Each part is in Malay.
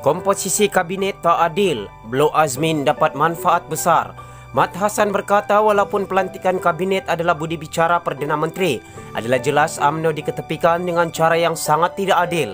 Komposisi kabinet tak adil, Blok Azmin dapat manfaat besar. Mat Hassan berkata walaupun pelantikan kabinet adalah budi bicara Perdana Menteri, adalah jelas UMNO diketepikan dengan cara yang sangat tidak adil.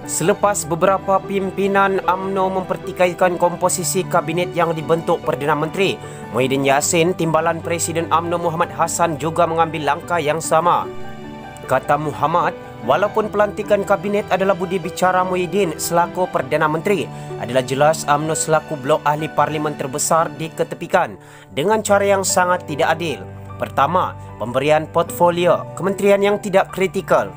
Selepas beberapa pimpinan UMNO mempertikaikan komposisi kabinet yang dibentuk Perdana Menteri, Muhyiddin Yassin, Timbalan Presiden UMNO Muhammad Hassan juga mengambil langkah yang sama. Kata Muhammad, walaupun pelantikan kabinet adalah budi bicara Muhyiddin selaku Perdana Menteri, adalah jelas UMNO selaku blok ahli parlimen terbesar diketepikan dengan cara yang sangat tidak adil. Pertama, pemberian portfolio kementerian yang tidak kritikal.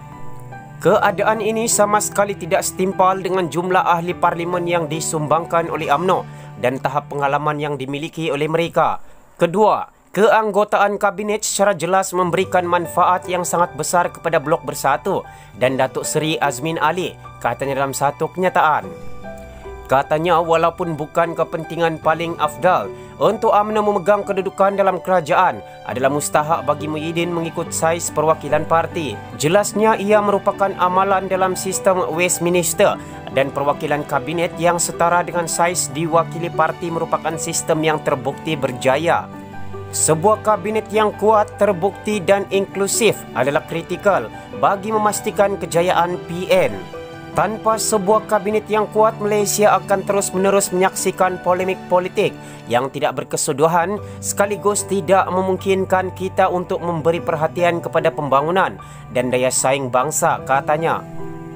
Keadaan ini sama sekali tidak setimpal dengan jumlah ahli parlimen yang disumbangkan oleh UMNO dan tahap pengalaman yang dimiliki oleh mereka. Kedua, keanggotaan kabinet secara jelas memberikan manfaat yang sangat besar kepada Blok Bersatu dan Datuk Seri Azmin Ali, katanya dalam satu kenyataan. Katanya walaupun bukan kepentingan paling afdal untuk UMNO memegang kedudukan dalam kerajaan, adalah mustahak bagi Muhyiddin mengikut saiz perwakilan parti. Jelasnya ia merupakan amalan dalam sistem Westminster dan perwakilan kabinet yang setara dengan saiz diwakili parti merupakan sistem yang terbukti berjaya. Sebuah kabinet yang kuat, terbukti dan inklusif adalah kritikal bagi memastikan kejayaan PN. Tanpa sebuah kabinet yang kuat, Malaysia akan terus-menerus menyaksikan polemik politik yang tidak berkesudahan sekaligus tidak memungkinkan kita untuk memberi perhatian kepada pembangunan dan daya saing bangsa, katanya.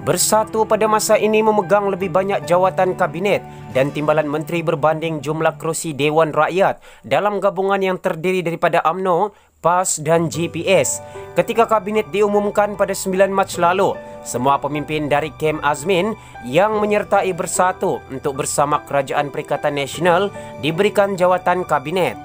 Bersatu pada masa ini memegang lebih banyak jawatan kabinet dan timbalan menteri berbanding jumlah kerusi Dewan Rakyat dalam gabungan yang terdiri daripada UMNO, PAS dan GPS. Ketika kabinet diumumkan pada 9 Mac lalu, semua pemimpin dari kem Azmin yang menyertai Bersatu untuk bersama Kerajaan Perikatan Nasional diberikan jawatan kabinet.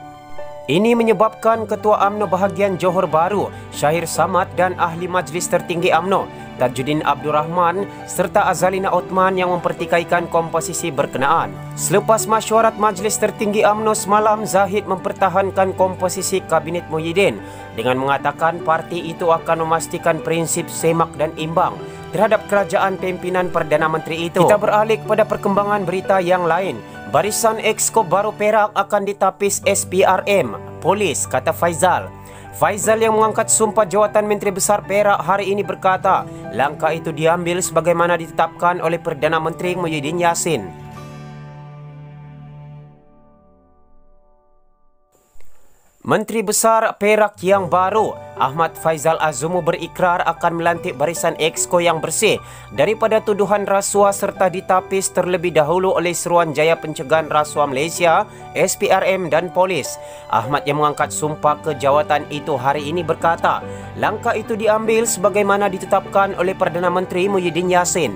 Ini menyebabkan Ketua UMNO bahagian Johor Bahru, Syahir Samad dan Ahli Majlis Tertinggi UMNO, Tajuddin Abdul Rahman serta Azalina Othman yang mempertikaikan komposisi berkenaan. Selepas mesyuarat Majlis Tertinggi UMNO semalam, Zahid mempertahankan komposisi kabinet Muhyiddin dengan mengatakan parti itu akan memastikan prinsip semak dan imbang terhadap kerajaan pimpinan Perdana Menteri itu. Kita beralih kepada perkembangan berita yang lain. Barisan Exco baru Perak akan ditapis SPRM, Polis, kata Faizal. Faizal yang mengangkat sumpah jawatan Menteri Besar Perak hari ini berkata, langkah itu diambil sebagaimana ditetapkan oleh Perdana Menteri Muhyiddin Yassin. Menteri Besar Perak yang baru, Ahmad Faizal Azumu, berikrar akan melantik barisan Exco yang bersih daripada tuduhan rasuah serta ditapis terlebih dahulu oleh Suruhanjaya Pencegahan Rasuah Malaysia, SPRM dan Polis. Ahmad yang mengangkat sumpah ke jawatan itu hari ini berkata, langkah itu diambil sebagaimana ditetapkan oleh Perdana Menteri Muhyiddin Yassin.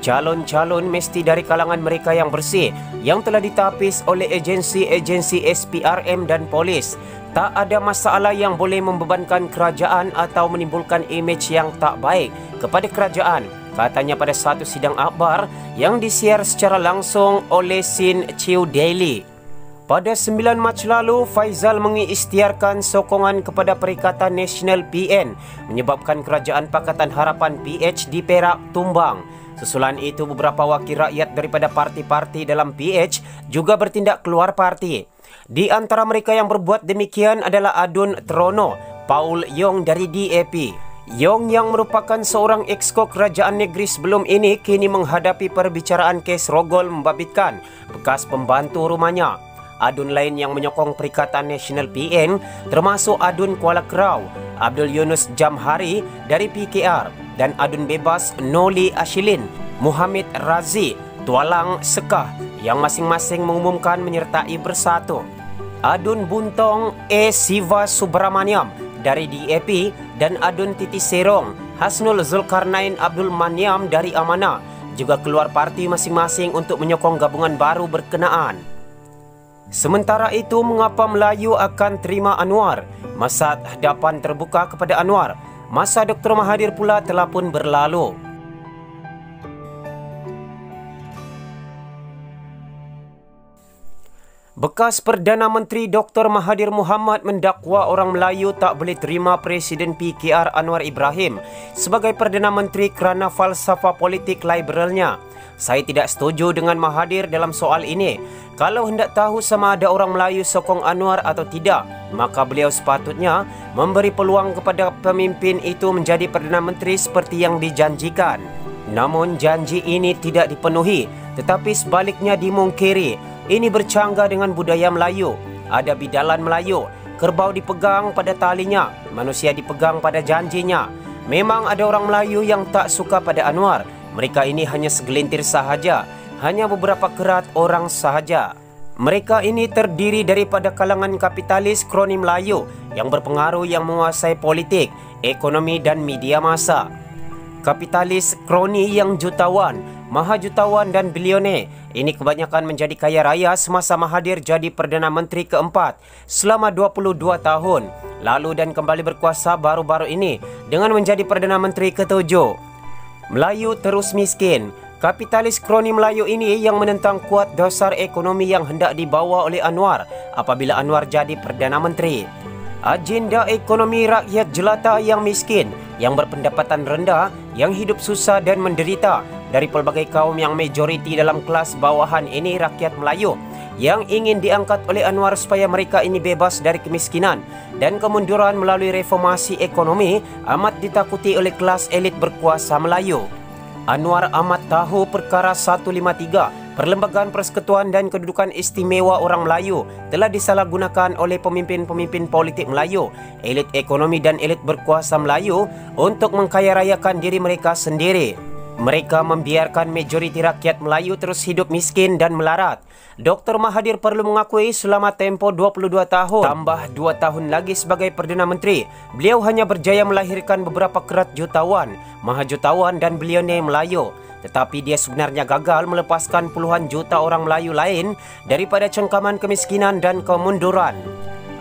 Calon-calon mesti dari kalangan mereka yang bersih yang telah ditapis oleh agensi-agensi SPRM dan Polis. Tak ada masalah yang boleh membebankan kerajaan atau menimbulkan imej yang tak baik kepada kerajaan, katanya pada satu sidang akhbar yang disiar secara langsung oleh Sin Chiu Daily. Pada 9 Mac lalu, Faizal mengisytiharkan sokongan kepada Perikatan Nasional PN menyebabkan Kerajaan Pakatan Harapan PH di Perak tumbang. Susulan itu, beberapa wakil rakyat daripada parti-parti dalam PH juga bertindak keluar parti. Di antara mereka yang berbuat demikian adalah Adun Trono, Paul Yong dari DAP. Yong yang merupakan seorang exco kerajaan negeri sebelum ini kini menghadapi perbicaraan kes rogol membabitkan bekas pembantu rumahnya. Adun lain yang menyokong Perikatan Nasional PN termasuk Adun Kuala Kerau, Abdul Yunus Jamhari dari PKR dan Adun Bebas Noli Ashilin, Muhammad Razi, Tualang Sekah yang masing-masing mengumumkan menyertai Bersatu. Adun Buntong E. Siva Subramaniam dari DAP dan Adun Titi Serong, Hasnul Zulkarnain Abdul Maniam dari Amanah juga keluar parti masing-masing untuk menyokong gabungan baru berkenaan. Sementara itu, mengapa Melayu akan terima Anwar? Masa hadapan terbuka kepada Anwar. Masa Dr. Mahathir pula telah pun berlalu. Bekas Perdana Menteri Dr. Mahathir Mohamad mendakwa orang Melayu tak boleh terima Presiden PKR Anwar Ibrahim sebagai Perdana Menteri kerana falsafah politik liberalnya. Saya tidak setuju dengan Mahathir dalam soal ini. Kalau hendak tahu sama ada orang Melayu sokong Anwar atau tidak, maka beliau sepatutnya memberi peluang kepada pemimpin itu menjadi Perdana Menteri seperti yang dijanjikan. Namun janji ini tidak dipenuhi, tetapi sebaliknya dimungkiri. Ini bercanggah dengan budaya Melayu. Ada bidalan Melayu, kerbau dipegang pada talinya, manusia dipegang pada janjinya. Memang ada orang Melayu yang tak suka pada Anwar. Mereka ini hanya segelintir sahaja, hanya beberapa kerat orang sahaja. Mereka ini terdiri daripada kalangan kapitalis kroni Melayu yang berpengaruh, yang menguasai politik, ekonomi dan media massa. Kapitalis kroni yang jutawan, mahajutawan dan bilioner ini kebanyakan menjadi kaya raya semasa Mahathir jadi Perdana Menteri keempat selama 22 tahun lalu dan kembali berkuasa baru-baru ini dengan menjadi Perdana Menteri ketujuh. Melayu terus miskin. Kapitalis kroni Melayu ini yang menentang kuat dasar ekonomi yang hendak dibawa oleh Anwar apabila Anwar jadi Perdana Menteri. Agenda ekonomi rakyat jelata yang miskin, yang berpendapatan rendah, yang hidup susah dan menderita dari pelbagai kaum yang majoriti dalam kelas bawahan ini rakyat Melayu yang ingin diangkat oleh Anwar supaya mereka ini bebas dari kemiskinan dan kemunduran melalui reformasi ekonomi amat ditakuti oleh kelas elit berkuasa Melayu. Anwar amat tahu perkara 153 Perlembagaan Persekutuan dan Kedudukan Istimewa Orang Melayu telah disalahgunakan oleh pemimpin-pemimpin politik Melayu, elit ekonomi dan elit berkuasa Melayu untuk mengkayarayakan diri mereka sendiri. Mereka membiarkan majoriti rakyat Melayu terus hidup miskin dan melarat. Dr. Mahathir perlu mengakui selama tempoh 22 tahun, tambah 2 tahun lagi sebagai Perdana Menteri, beliau hanya berjaya melahirkan beberapa kerat jutawan, mahajutawan dan bilioner Melayu. Tetapi dia sebenarnya gagal melepaskan puluhan juta orang Melayu lain daripada cengkaman kemiskinan dan kemunduran.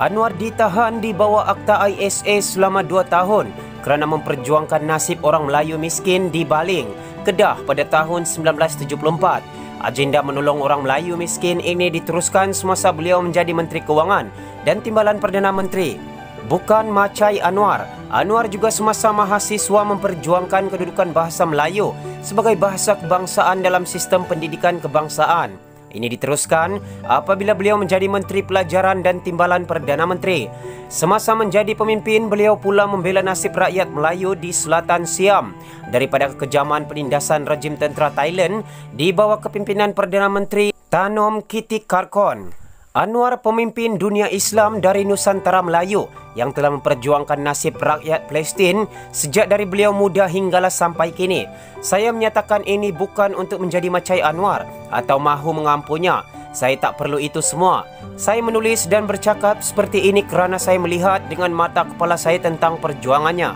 Anwar ditahan di bawah Akta ISA selama 2 tahun kerana memperjuangkan nasib orang Melayu miskin di Baling, Kedah pada tahun 1974. Agenda menolong orang Melayu miskin ini diteruskan semasa beliau menjadi Menteri Kewangan dan Timbalan Perdana Menteri. Bukan macai Anwar, Anwar juga semasa mahasiswa memperjuangkan kedudukan bahasa Melayu sebagai bahasa kebangsaan dalam sistem pendidikan kebangsaan. Ini diteruskan apabila beliau menjadi Menteri Pelajaran dan Timbalan Perdana Menteri. Semasa menjadi pemimpin, beliau pula membela nasib rakyat Melayu di Selatan Siam daripada kekejaman penindasan rejim tentera Thailand di bawah kepimpinan Perdana Menteri Tanom Kitik Karkon. Anwar pemimpin dunia Islam dari Nusantara Melayu yang telah memperjuangkan nasib rakyat Palestin sejak dari beliau muda hinggalah sampai kini. Saya menyatakan ini bukan untuk menjadi macai Anwar atau mahu mengampunya. Saya tak perlu itu semua. Saya menulis dan bercakap seperti ini kerana saya melihat dengan mata kepala saya tentang perjuangannya.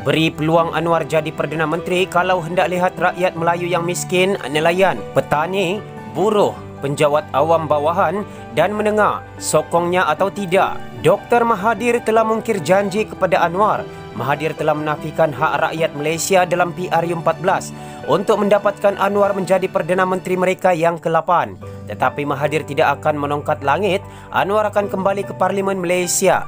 Beri peluang Anwar jadi Perdana Menteri kalau hendak lihat rakyat Melayu yang miskin, nelayan, petani, buruh, penjawat awam bawahan dan menengah sokongnya atau tidak. Dr. Mahathir telah mungkir janji kepada Anwar. Mahathir telah menafikan hak rakyat Malaysia dalam PRU14 untuk mendapatkan Anwar menjadi Perdana Menteri mereka yang ke-8. Tetapi Mahathir tidak akan menongkat langit. Anwar akan kembali ke Parlimen Malaysia.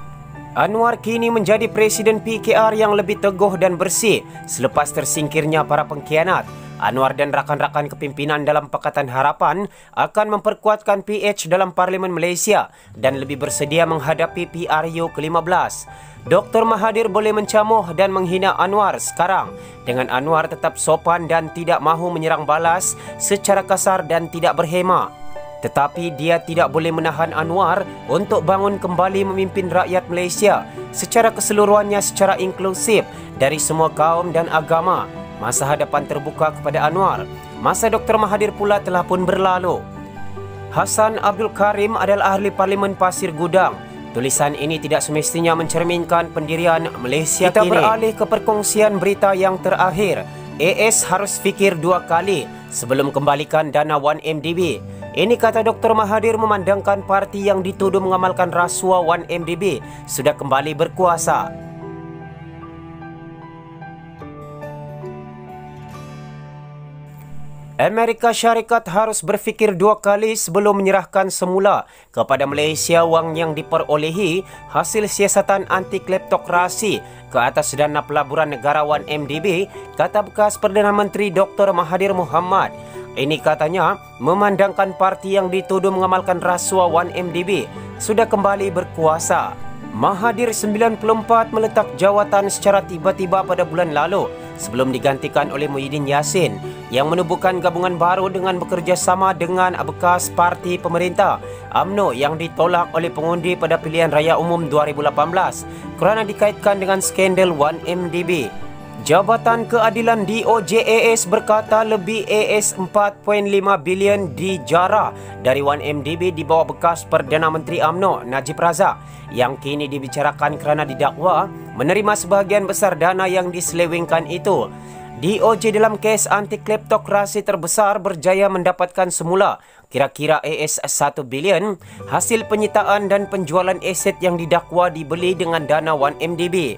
Anwar kini menjadi Presiden PKR yang lebih teguh dan bersih selepas tersingkirnya para pengkhianat. Anwar dan rakan-rakan kepimpinan dalam Pakatan Harapan akan memperkuatkan PH dalam Parlimen Malaysia dan lebih bersedia menghadapi PRU ke-15. Dr. Mahathir boleh mencamuh dan menghina Anwar sekarang dengan Anwar tetap sopan dan tidak mahu menyerang balas secara kasar dan tidak berhema. Tetapi dia tidak boleh menahan Anwar untuk bangun kembali memimpin rakyat Malaysia secara keseluruhannya secara inklusif dari semua kaum dan agama. Masa hadapan terbuka kepada Anwar. Masa Dr. Mahathir pula telah pun berlalu. Hassan Abdul Karim adalah ahli Parlimen Pasir Gudang. Tulisan ini tidak semestinya mencerminkan pendirian Malaysia kini. Kita beralih ke perkongsian berita yang terakhir. AS harus fikir 2 kali sebelum kembalikan dana 1MDB. Ini kata Dr. Mahathir memandangkan parti yang dituduh mengamalkan rasuah 1MDB sudah kembali berkuasa. Amerika Syarikat harus berfikir dua kali sebelum menyerahkan semula kepada Malaysia wang yang diperolehi hasil siasatan anti kleptokrasi ke atas dana pelaburan negara 1MDB, kata bekas Perdana Menteri Dr. Mahathir Mohamad. Ini katanya memandangkan parti yang dituduh mengamalkan rasuah 1MDB sudah kembali berkuasa. Mahathir 94 meletak jawatan secara tiba-tiba pada bulan lalu sebelum digantikan oleh Muhyiddin Yassin yang menubuhkan gabungan baru dengan bekerjasama dengan bekas parti pemerintah UMNO yang ditolak oleh pengundi pada pilihan raya umum 2018 kerana dikaitkan dengan skandal 1MDB. Jabatan Keadilan DOJ AS berkata lebih AS 4.5 bilion dijarah dari 1MDB di bawah bekas Perdana Menteri UMNO Najib Razak yang kini dibicarakan kerana didakwa menerima sebahagian besar dana yang diselewengkan itu. DOJ dalam kes anti kleptokrasi terbesar berjaya mendapatkan semula kira-kira AS 1 bilion hasil penyitaan dan penjualan aset yang didakwa dibeli dengan dana 1MDB.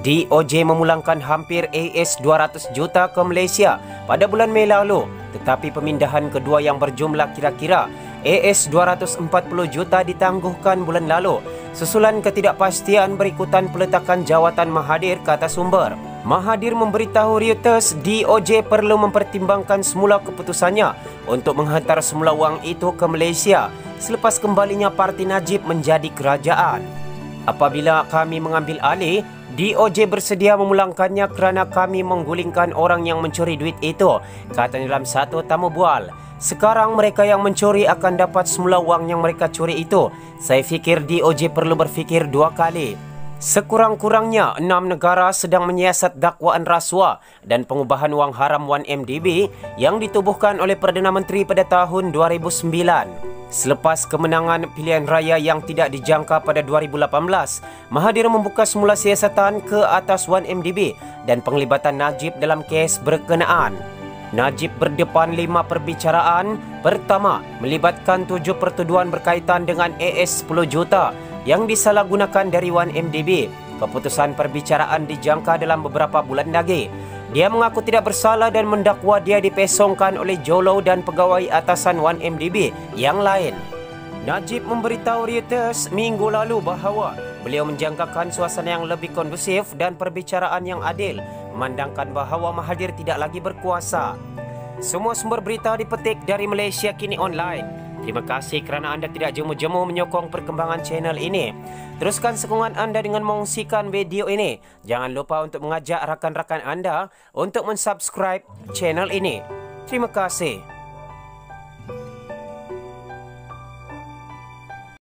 DOJ memulangkan hampir AS 200 juta ke Malaysia pada bulan Mei lalu, tetapi pemindahan kedua yang berjumlah kira-kira AS 240 juta ditangguhkan bulan lalu susulan ketidakpastian berikutan peletakan jawatan Mahathir, kata sumber. Mahathir memberitahu Reuters DOJ perlu mempertimbangkan semula keputusannya untuk menghantar semula wang itu ke Malaysia selepas kembalinya parti Najib menjadi kerajaan. Apabila kami mengambil alih, DOJ bersedia memulangkannya kerana kami menggulingkan orang yang mencuri duit itu, kata dalam satu tamu bual. Sekarang mereka yang mencuri akan dapat semula wang yang mereka curi itu. Saya fikir DOJ perlu berfikir dua kali. Sekurang-kurangnya 6 negara sedang menyiasat dakwaan rasuah dan pengubahan wang haram 1MDB yang ditubuhkan oleh Perdana Menteri pada tahun 2009. Selepas kemenangan pilihan raya yang tidak dijangka pada 2018, Mahathir membuka semula siasatan ke atas 1MDB dan penglibatan Najib dalam kes berkenaan. Najib berdepan 5 perbicaraan. Pertama, melibatkan 7 pertuduhan berkaitan dengan AS 10 juta yang disalahgunakan dari 1MDB. Keputusan perbicaraan dijangka dalam beberapa bulan lagi. Dia mengaku tidak bersalah dan mendakwa dia dipesongkan oleh Jolo dan pegawai atasan 1MDB yang lain. Najib memberitahu Reuters minggu lalu bahawa beliau menjangkakan suasana yang lebih kondusif dan perbicaraan yang adil, memandangkan bahawa Mahathir tidak lagi berkuasa. Semua sumber berita dipetik dari Malaysia Kini Online. Terima kasih kerana anda tidak jemu-jemu menyokong perkembangan channel ini. Teruskan sokongan anda dengan mengungsikan video ini. Jangan lupa untuk mengajak rakan-rakan anda untuk mensubscribe channel ini. Terima kasih.